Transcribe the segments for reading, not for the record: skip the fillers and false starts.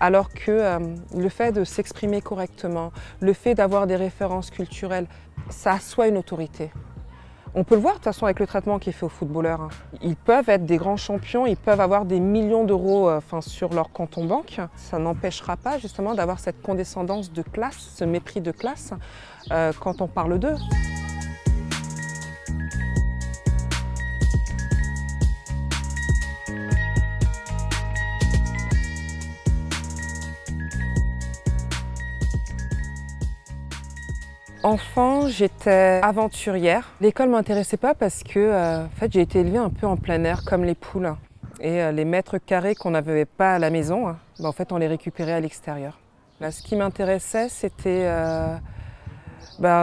Alors que le fait de s'exprimer correctement, le fait d'avoir des références culturelles, ça assoit une autorité. On peut le voir de toute façon avec le traitement qui est fait aux footballeurs. Ils peuvent être des grands champions, ils peuvent avoir des millions d'euros sur leur compte en banque. Ça n'empêchera pas justement d'avoir cette condescendance de classe, ce mépris de classe quand on parle d'eux. Enfant, j'étais aventurière. L'école ne m'intéressait pas parce que en fait, j'ai été élevée un peu en plein air, comme les poules. Et les mètres carrés qu'on n'avait pas à la maison, en fait, on les récupérait à l'extérieur. Ce qui m'intéressait, c'était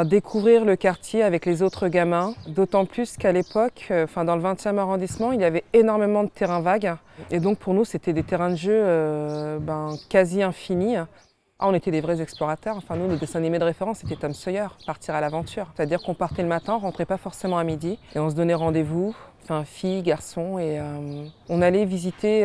découvrir le quartier avec les autres gamins. D'autant plus qu'à l'époque, dans le 20e arrondissement, il y avait énormément de terrains vagues. Et donc pour nous, c'était des terrains de jeu quasi infinis. On était des vrais explorateurs. Nous, le dessin animé de référence, c'était Tom Sawyer, partir à l'aventure. C'est-à-dire qu'on partait le matin, on rentrait pas forcément à midi, et on se donnait rendez-vous, filles, garçons, et on allait visiter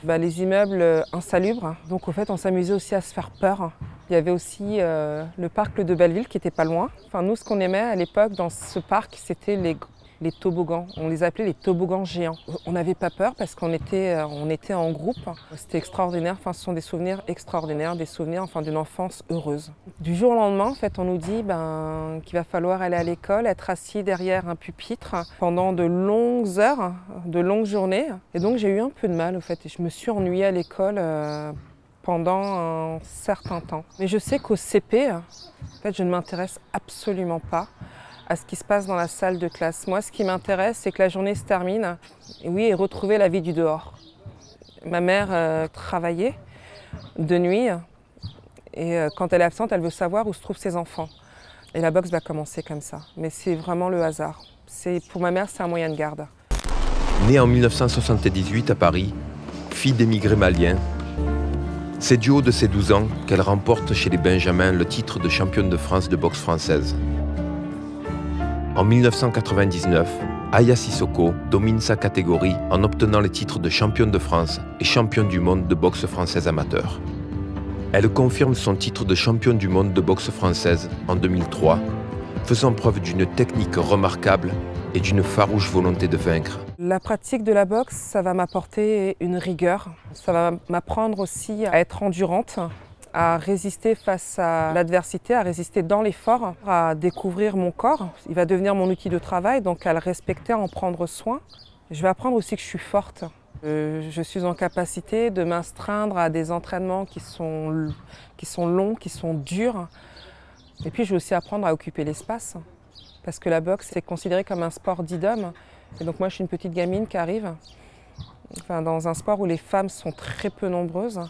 les immeubles insalubres. Donc, au fait, on s'amusait aussi à se faire peur. Il y avait aussi le parc de Belleville qui était pas loin. Nous, ce qu'on aimait à l'époque dans ce parc, c'était les toboggans. On les appelait les toboggans géants. On n'avait pas peur parce qu'on était en groupe. C'était extraordinaire. Ce sont des souvenirs extraordinaires, des souvenirs d'une enfance heureuse. Du jour au lendemain, en fait, on nous dit qu'il va falloir aller à l'école, être assis derrière un pupitre pendant de longues heures, de longues journées. Et donc, j'ai eu un peu de mal, au fait. Et je me suis ennuyée à l'école pendant un certain temps. Mais je sais qu'au CP, en fait, je ne m'intéresse absolument pas à ce qui se passe dans la salle de classe. Moi, ce qui m'intéresse, c'est que la journée se termine et retrouver la vie du dehors. Ma mère travaillait de nuit et quand elle est absente, elle veut savoir où se trouvent ses enfants. Et la boxe va commencer comme ça. Mais c'est vraiment le hasard. Pour ma mère, c'est un moyen de garde. Née en 1978 à Paris, fille d'émigrés maliens, c'est du haut de ses 12 ans qu'elle remporte chez les Benjamins le titre de championne de France de boxe française. En 1999, Aya Sissoko domine sa catégorie en obtenant les titres de championne de France et championne du monde de boxe française amateur. Elle confirme son titre de championne du monde de boxe française en 2003, faisant preuve d'une technique remarquable et d'une farouche volonté de vaincre. La pratique de la boxe, ça va m'apporter une rigueur, ça va m'apprendre aussi à être endurante, à résister face à l'adversité, à résister dans l'effort, à découvrir mon corps. Il va devenir mon outil de travail, donc à le respecter, à en prendre soin. Je vais apprendre aussi que je suis forte. Je suis en capacité de m'astreindre à des entraînements qui sont longs, qui sont durs. Et puis je vais aussi apprendre à occuper l'espace, parce que la boxe est considérée comme un sport dit d'homme. Et donc moi je suis une petite gamine qui arrive dans un sport où les femmes sont très peu nombreuses.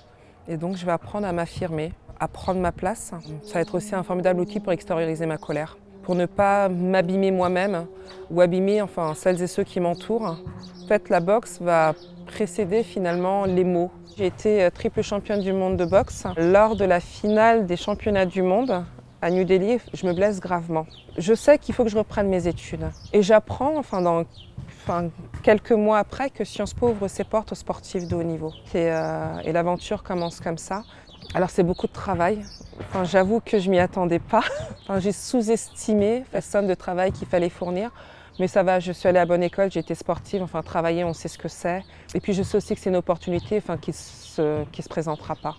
Et donc je vais apprendre à m'affirmer, à prendre ma place. Ça va être aussi un formidable outil pour extérioriser ma colère, pour ne pas m'abîmer moi-même ou abîmer celles et ceux qui m'entourent. En fait, la boxe va précéder finalement les mots. J'ai été triple championne du monde de boxe. Lors de la finale des championnats du monde à New Delhi, je me blesse gravement. Je sais qu'il faut que je reprenne mes études. Et j'apprends, quelques mois après, que Sciences Po ouvre ses portes aux sportifs de haut niveau. Et l'aventure commence comme ça. Alors c'est beaucoup de travail. J'avoue que je m'y attendais pas. J'ai sous-estimé la somme de travail qu'il fallait fournir. Mais ça va, je suis allée à bonne école, j'ai été sportive, travailler, on sait ce que c'est. Et puis je sais aussi que c'est une opportunité qui se présentera pas.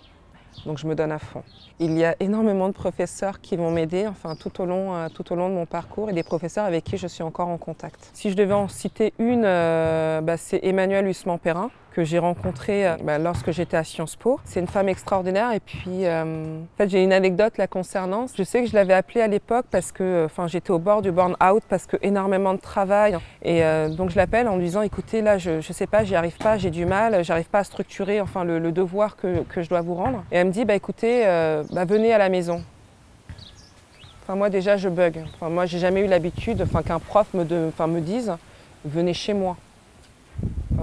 Donc je me donne à fond. Il y a énormément de professeurs qui vont m'aider tout au long de mon parcours et des professeurs avec qui je suis encore en contact. Si je devais en citer une, c'est Emmanuelle Hussement-Perrin, que j'ai rencontrée lorsque j'étais à Sciences Po. C'est une femme extraordinaire et puis j'ai une anecdote la concernant. Je sais que je l'avais appelée à l'époque parce que j'étais au bord du burn-out parce que énormément de travail. Et donc je l'appelle en lui disant écoutez là je sais pas, j'y arrive pas, j'ai du mal, j'arrive pas à structurer le devoir que je dois vous rendre. Et elle me dit écoutez venez à la maison. Moi déjà je bug. Moi j'ai jamais eu l'habitude qu'un prof me dise venez chez moi.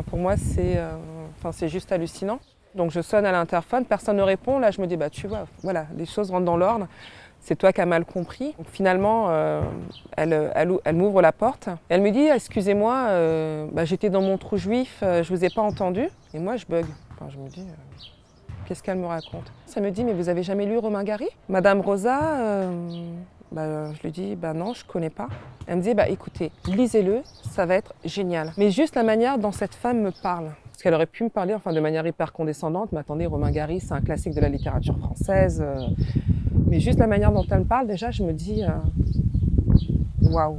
Pour moi, c'est juste hallucinant. Donc je sonne à l'interphone, personne ne répond. Là, je me dis, tu vois, voilà, les choses rentrent dans l'ordre. C'est toi qui as mal compris. Donc, finalement, elle m'ouvre la porte. Elle me dit, excusez-moi, j'étais dans mon trou juif, je ne vous ai pas entendu. Et moi, je bug. Je me dis, Qu'est-ce qu'elle me raconte? Ça me dit, mais vous avez jamais lu Romain Gary? Madame Rosa, je lui dis, non, je connais pas. Elle me dit, écoutez, lisez-le, ça va être génial. Mais juste la manière dont cette femme me parle. Parce qu'elle aurait pu me parler de manière hyper condescendante, mais attendez, Romain Gary, c'est un classique de la littérature française. Mais juste la manière dont elle me parle, déjà, je me dis, waouh.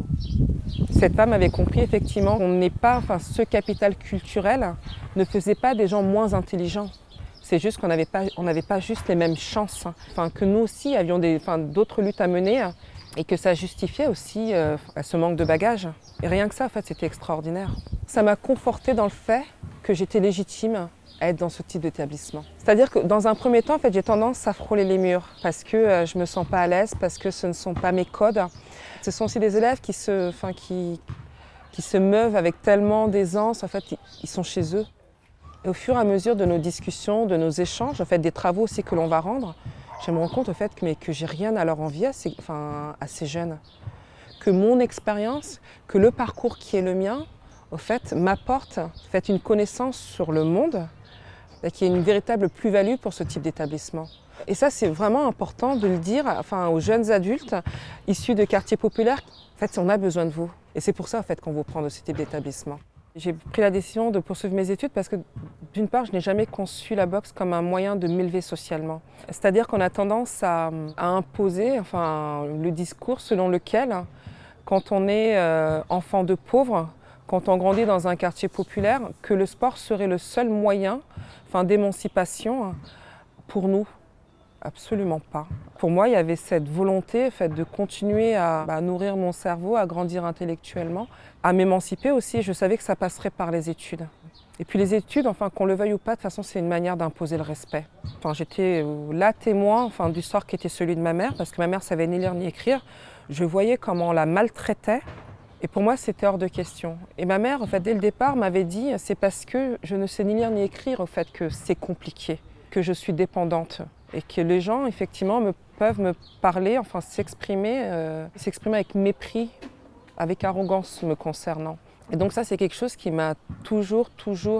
Cette femme avait compris effectivement qu'on n'est pas, ce capital culturel ne faisait pas des gens moins intelligents. C'est juste qu'on n'avait pas juste les mêmes chances. Que nous aussi avions d'autres luttes à mener et que ça justifiait aussi ce manque de bagages. Et rien que ça, en fait, c'était extraordinaire. Ça m'a confortée dans le fait que j'étais légitime à être dans ce type d'établissement. C'est-à-dire que dans un premier temps, en fait, j'ai tendance à frôler les murs parce que je ne me sens pas à l'aise, parce que ce ne sont pas mes codes. Ce sont aussi des élèves qui se meuvent avec tellement d'aisance, en fait, ils sont chez eux. Et au fur et à mesure de nos discussions, de nos échanges, en fait, des travaux aussi que l'on va rendre, je me rends compte en fait, que j'ai rien à leur envier à ces jeunes. Que mon expérience, que le parcours qui est le mien, au fait, m'apporte une connaissance sur le monde qui est une véritable plus-value pour ce type d'établissement. Et ça, c'est vraiment important de le dire aux jeunes adultes issus de quartiers populaires. En fait, on a besoin de vous. Et c'est pour ça en fait, qu'on vous prend de ce type d'établissement. J'ai pris la décision de poursuivre mes études parce que, d'une part, je n'ai jamais conçu la boxe comme un moyen de m'élever socialement. C'est-à-dire qu'on a tendance à imposer le discours selon lequel, quand on est enfant de pauvres, quand on grandit dans un quartier populaire, que le sport serait le seul moyen d'émancipation pour nous. Absolument pas. Pour moi, il y avait cette volonté de continuer à nourrir mon cerveau, à grandir intellectuellement, à m'émanciper aussi. Je savais que ça passerait par les études. Et puis les études, qu'on le veuille ou pas, de toute façon, c'est une manière d'imposer le respect. J'étais là témoin du sort qui était celui de ma mère, parce que ma mère savait ni lire ni écrire. Je voyais comment on la maltraitait. Et pour moi, c'était hors de question. Et ma mère, dès le départ, m'avait dit « c'est parce que je ne sais ni lire ni écrire, que c'est compliqué, que je suis dépendante. » Et que les gens, effectivement, peuvent me parler, s'exprimer avec mépris, avec arrogance me concernant. Et donc ça, c'est quelque chose qui m'a toujours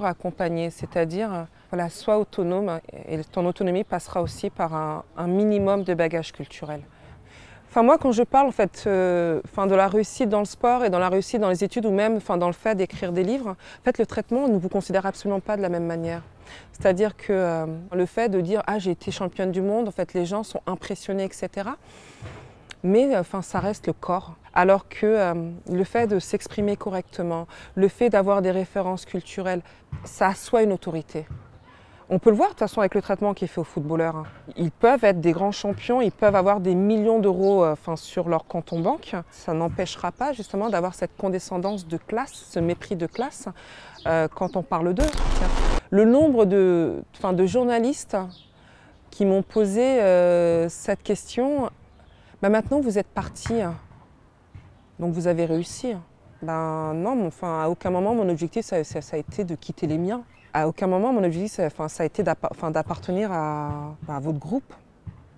accompagnée. C'est-à-dire, sois autonome, et ton autonomie passera aussi par un minimum de bagage culturel. Moi, quand je parle de la réussite dans le sport et dans la réussite dans les études ou même dans le fait d'écrire des livres, le traitement ne vous considère absolument pas de la même manière. C'est-à-dire que le fait de dire « ah, j'ai été championne du monde », les gens sont impressionnés, etc. Mais ça reste le corps. Alors que le fait de s'exprimer correctement, le fait d'avoir des références culturelles, ça assoit une autorité. On peut le voir de toute façon avec le traitement qui est fait aux footballeurs. Ils peuvent être des grands champions, ils peuvent avoir des millions d'euros sur leur compte en banque. Ça n'empêchera pas justement d'avoir cette condescendance de classe, ce mépris de classe quand on parle d'eux. Le nombre de journalistes qui m'ont posé cette question, maintenant vous êtes partis, donc vous avez réussi. Non, à aucun moment mon objectif ça a été de quitter les miens. À aucun moment, mon objectif, ça a été d'appartenir à votre groupe.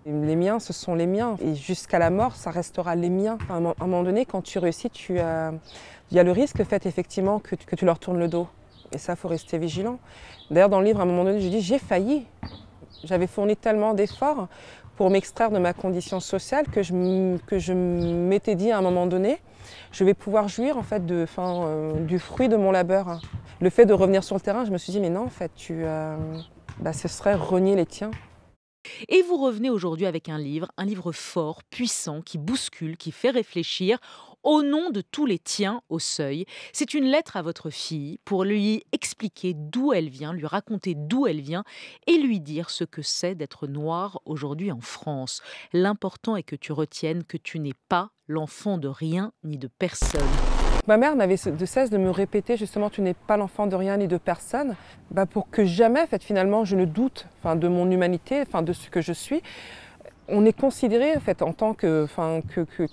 Les miens, ce sont les miens. Et jusqu'à la mort, ça restera les miens. À un moment donné, quand tu réussis, il y a le risque, effectivement, que tu leur tournes le dos. Et ça, il faut rester vigilant. D'ailleurs, dans le livre, à un moment donné, je dis, j'ai failli. J'avais fourni tellement d'efforts pour m'extraire de ma condition sociale que je m'étais dit à un moment donné, je vais pouvoir jouir du fruit de mon labeur. Le fait de revenir sur le terrain, je me suis dit, mais non, ce serait renier les tiens. Et vous revenez aujourd'hui avec un livre fort, puissant, qui bouscule, qui fait réfléchir, au nom de tous les tiens au seuil. C'est une lettre à votre fille pour lui expliquer d'où elle vient, lui raconter d'où elle vient et lui dire ce que c'est d'être noire aujourd'hui en France. L'important est que tu retiennes que tu n'es pas l'enfant de rien ni de personne. Ma mère n'avait de cesse de me répéter justement tu n'es pas l'enfant de rien ni de personne, pour que jamais finalement je ne doute de mon humanité, de ce que je suis. On est considéré en tant que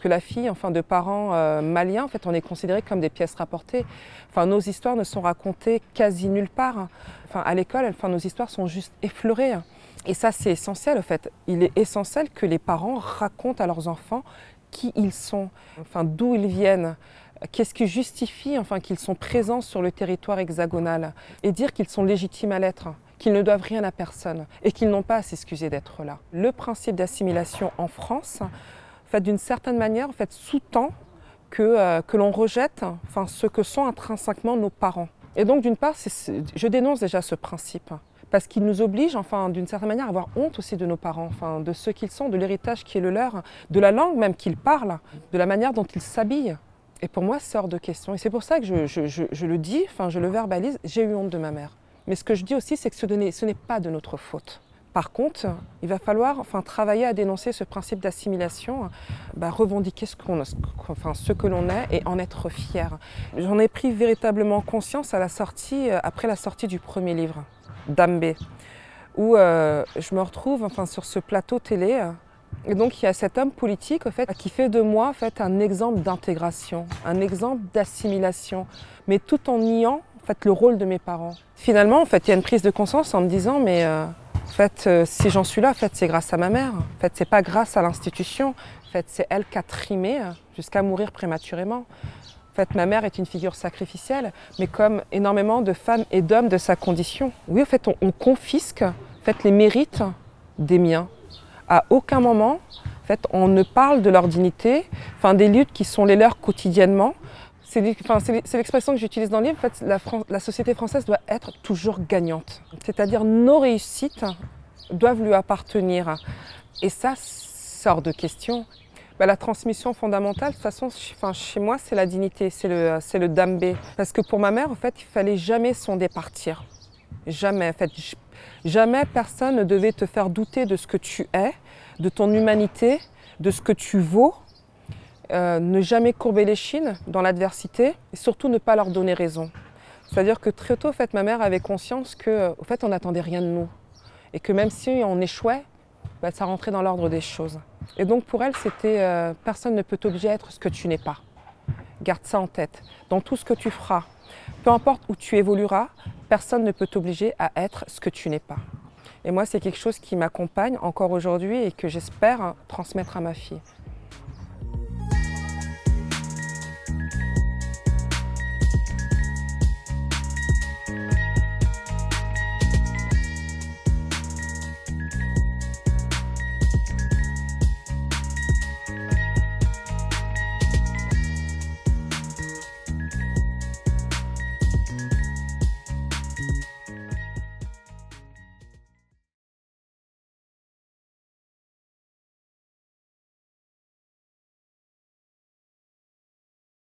la fille de parents maliens, on est considéré comme des pièces rapportées. Nos histoires ne sont racontées quasi nulle part. À l'école, nos histoires sont juste effleurées. Et ça c'est essentiel Il est essentiel que les parents racontent à leurs enfants qui ils sont, d'où ils viennent. Qu'est-ce qui justifie qu'ils sont présents sur le territoire hexagonal et dire qu'ils sont légitimes à l'être, qu'ils ne doivent rien à personne et qu'ils n'ont pas à s'excuser d'être là. Le principe d'assimilation en France, d'une certaine manière, sous-tend que l'on rejette ce que sont intrinsèquement nos parents. Et donc d'une part, je dénonce déjà ce principe, parce qu'il nous oblige, d'une certaine manière, à avoir honte aussi de nos parents, de ce qu'ils sont, de l'héritage qui est le leur, de la langue même qu'ils parlent, de la manière dont ils s'habillent. Et pour moi, c'est hors de question. Et c'est pour ça que je le dis, je le verbalise, j'ai eu honte de ma mère. Mais ce que je dis aussi, c'est que ce n'est pas de notre faute. Par contre, il va falloir travailler à dénoncer ce principe d'assimilation, revendiquer ce que l'on est et en être fier. J'en ai pris véritablement conscience après la sortie du premier livre, Dambé, où je me retrouve sur ce plateau télé. Et donc il y a cet homme politique qui fait de moi un exemple d'intégration, un exemple d'assimilation, mais tout en niant le rôle de mes parents. Finalement, il y a une prise de conscience en me disant mais si j'en suis là, c'est grâce à ma mère. C'est pas grâce à l'institution. C'est elle qui a trimé jusqu'à mourir prématurément. Ma mère est une figure sacrificielle, mais comme énormément de femmes et d'hommes de sa condition. Oui, on confisque les mérites des miens. À aucun moment, on ne parle de leur dignité, des luttes qui sont les leurs quotidiennement. C'est l'expression que j'utilise dans le livre. La société française doit être toujours gagnante. C'est-à-dire nos réussites doivent lui appartenir. Et ça sort de question. La transmission fondamentale, de toute façon, chez moi, c'est la dignité, c'est le dambé. Parce que pour ma mère, il fallait jamais s'en départir. Jamais. Jamais personne ne devait te faire douter de ce que tu es, de ton humanité, de ce que tu vaux. Ne jamais courber les chines dans l'adversité et surtout ne pas leur donner raison. C'est-à-dire que très tôt, ma mère avait conscience on n'attendait rien de nous. Et que même si on échouait, ça rentrait dans l'ordre des choses. Et donc pour elle, c'était personne ne peut t'obliger à être ce que tu n'es pas. Garde ça en tête. Dans tout ce que tu feras, peu importe où tu évolueras, personne ne peut t'obliger à être ce que tu n'es pas. Et moi, c'est quelque chose qui m'accompagne encore aujourd'hui et que j'espère transmettre à ma fille.